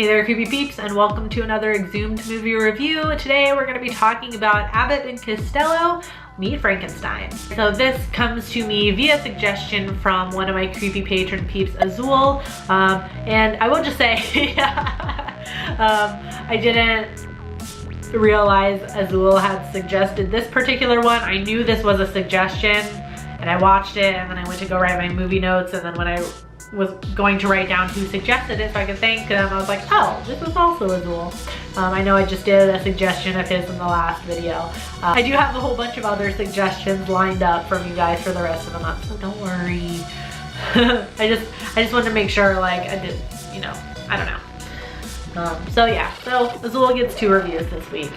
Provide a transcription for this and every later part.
Hey there, creepy peeps, and welcome to another Exhumed movie review. Today we're going to be talking about Abbott and Costello Meet Frankenstein. So this comes to me via suggestion from one of my creepy patron peeps, Azul, and I will just say, I didn't realize Azul had suggested this particular one. I knew this was a suggestion, and I watched it, and then I went to go write my movie notes, and then when I was going to write down who suggested it so I could thank them, I was like, oh, this was also Azul. I know I just did a suggestion of his in the last video. I do have a whole bunch of other suggestions lined up from you guys for the rest of the month, so don't worry. I just wanted to make sure, like, I did, you know, I don't know. So yeah, so Azul gets 2 reviews this week.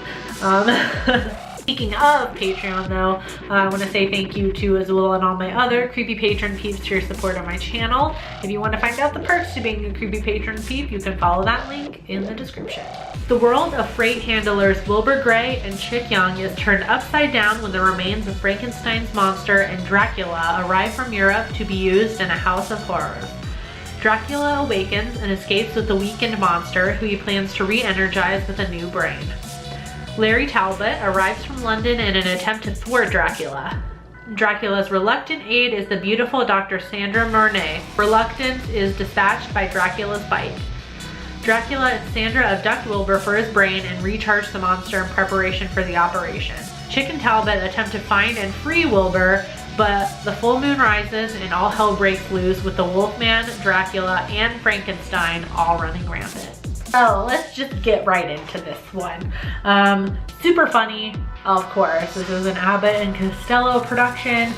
Speaking of Patreon though, I want to say thank you to Azul and all my other creepy patron peeps for your support on my channel. If you want to find out the perks to being a creepy patron peep, you can follow that link in the description. The world of freight handlers Wilbur Gray and Chick Young is turned upside down when the remains of Frankenstein's monster and Dracula arrive from Europe to be used in a house of horrors. Dracula awakens and escapes with the weakened monster, who he plans to re-energize with a new brain. Larry Talbot arrives from London in an attempt to thwart Dracula. Dracula's reluctant aide is the beautiful Dr. Sandra Mornay. Reluctance is dispatched by Dracula's bite. Dracula and Sandra abduct Wilbur for his brain and recharge the monster in preparation for the operation. Chick and Talbot attempt to find and free Wilbur, but the full moon rises and all hell breaks loose with the Wolfman, Dracula, and Frankenstein all running rampant. So let's just get right into this one. Super funny, of course. This is an Abbott and Costello production,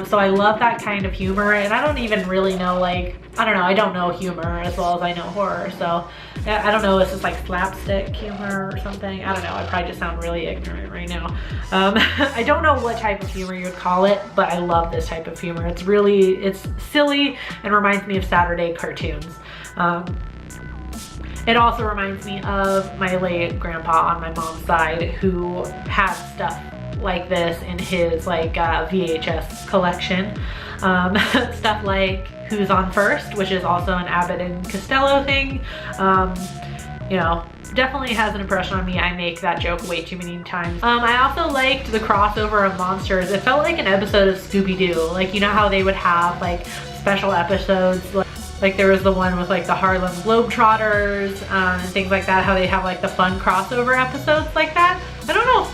so I love that kind of humor, and I don't even really know, like, I don't know humor as well as I know horror, so I don't know if it's like slapstick humor or something. I don't know, I probably just sound really ignorant right now. I don't know what type of humor you would call it, but I love this type of humor. It's silly and reminds me of Saturday cartoons. It also reminds me of my late grandpa on my mom's side, who had stuff like this in his like VHS collection. Stuff like Who's on First, which is also an Abbott and Costello thing. You know, definitely has an impression on me. I make that joke way too many times. I also liked the crossover of monsters. It felt like an episode of Scooby-Doo. Like, you know how they would have like special episodes, like there was the one with like the Harlem Globetrotters and things like that, how they have like the fun crossover episodes like that. I don't know.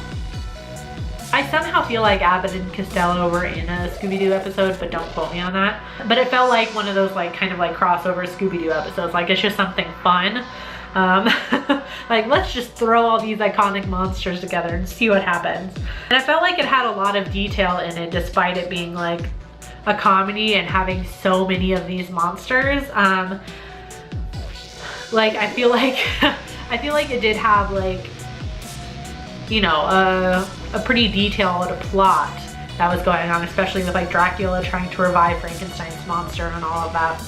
I somehow feel like Abbott and Costello were in a Scooby-Doo episode, but don't quote me on that. But it felt like one of those like kind of like crossover Scooby-Doo episodes. Like, it's just something fun. Like, let's just throw all these iconic monsters together and see what happens. And I felt like it had a lot of detail in it, despite it being like a comedy and having so many of these monsters. Like, I feel like it did have, like, you know, a pretty detailed plot that was going on, especially with like Dracula trying to revive Frankenstein's monster and all of that.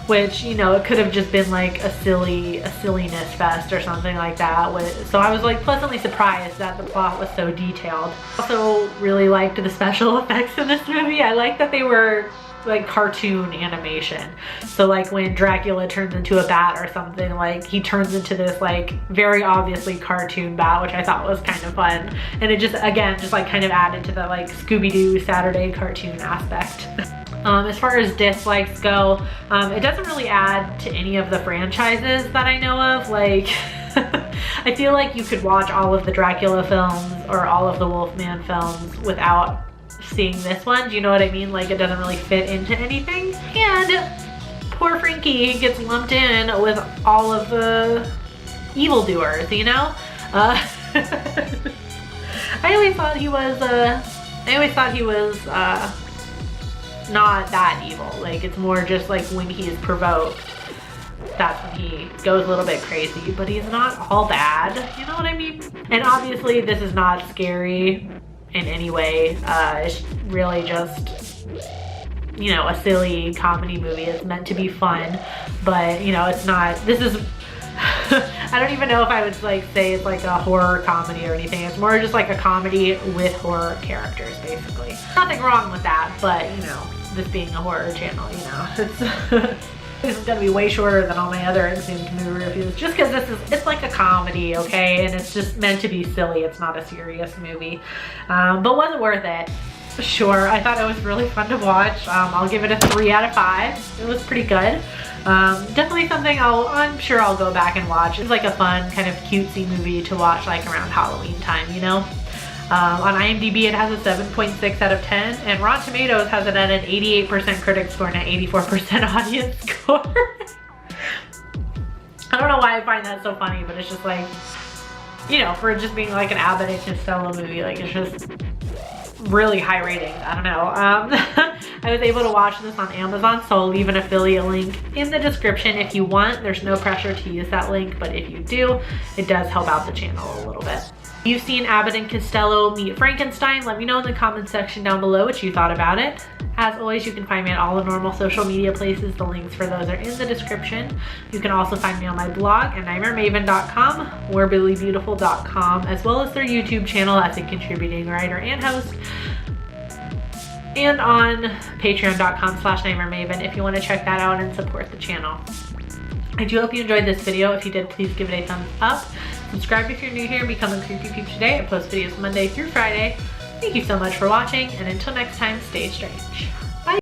Which, you know, it could have just been like a silliness fest or something like that. So I was like pleasantly surprised that the plot was so detailed. Also really liked the special effects in this movie. I like that they were like cartoon animation. So like when Dracula turns into a bat or something, like he turns into this like very obviously cartoon bat, which I thought was kind of fun. And it just, again, just like kind of added to the like Scooby-Doo Saturday cartoon aspect. As far as dislikes go, it doesn't really add to any of the franchises that I know of. Like, I feel like you could watch all of the Dracula films or all of the Wolfman films without seeing this one. Do you know what I mean? Like, it doesn't really fit into anything. And poor Frankie gets lumped in with all of the evildoers, you know? I always thought he was, not that evil. Like, it's more just like when he is provoked, that's when he goes a little bit crazy, but he's not all bad, you know what I mean? And obviously this is not scary in any way. It's really just, you know, a silly comedy movie. It's meant to be fun, but you know, it's not, this is I don't even know if I would like say it's like a horror comedy or anything. It's more just like a comedy with horror characters, basically. Nothing wrong with that, but you know, this being a horror channel, you know, it's This is gonna be way shorter than all my other Exhumed movie reviews, just because it's like a comedy, okay? And it's just meant to be silly. It's not a serious movie. But was it worth it? Sure, I thought it was really fun to watch. I'll give it a 3 out of 5. It was pretty good. Definitely something I'm sure I'll go back and watch. It's like a fun kind of cutesy movie to watch like around Halloween time, you know? On IMDb it has a 7.6 out of 10, and Rotten Tomatoes has it at an 88% critic score and an 84% audience score. I don't know why I find that so funny, but it's just like, you know, for just being like an ABBOT and Costello movie, like it's just really high ratings. I don't know. I was able to watch this on Amazon, so I'll leave an affiliate link in the description if you want. There's no pressure to use that link, but if you do, it does help out the channel a little bit. If you've seen ABBOT and Costello meet Frankenstein, let me know in the comments section down below what you thought about it. As always, you can find me at all the normal social media places. The links for those are in the description. You can also find me on my blog at nightmaremaven.com, werebillybeautiful.com, as well as their YouTube channel as a contributing writer and host, and on patreon.com/nightmaremaven if you want to check that out and support the channel. I do hope you enjoyed this video. If you did, please give it a thumbs up. Subscribe if you're new here and become a Creepy Peep today. I post videos Monday through Friday. Thank you so much for watching, and until next time, stay strange.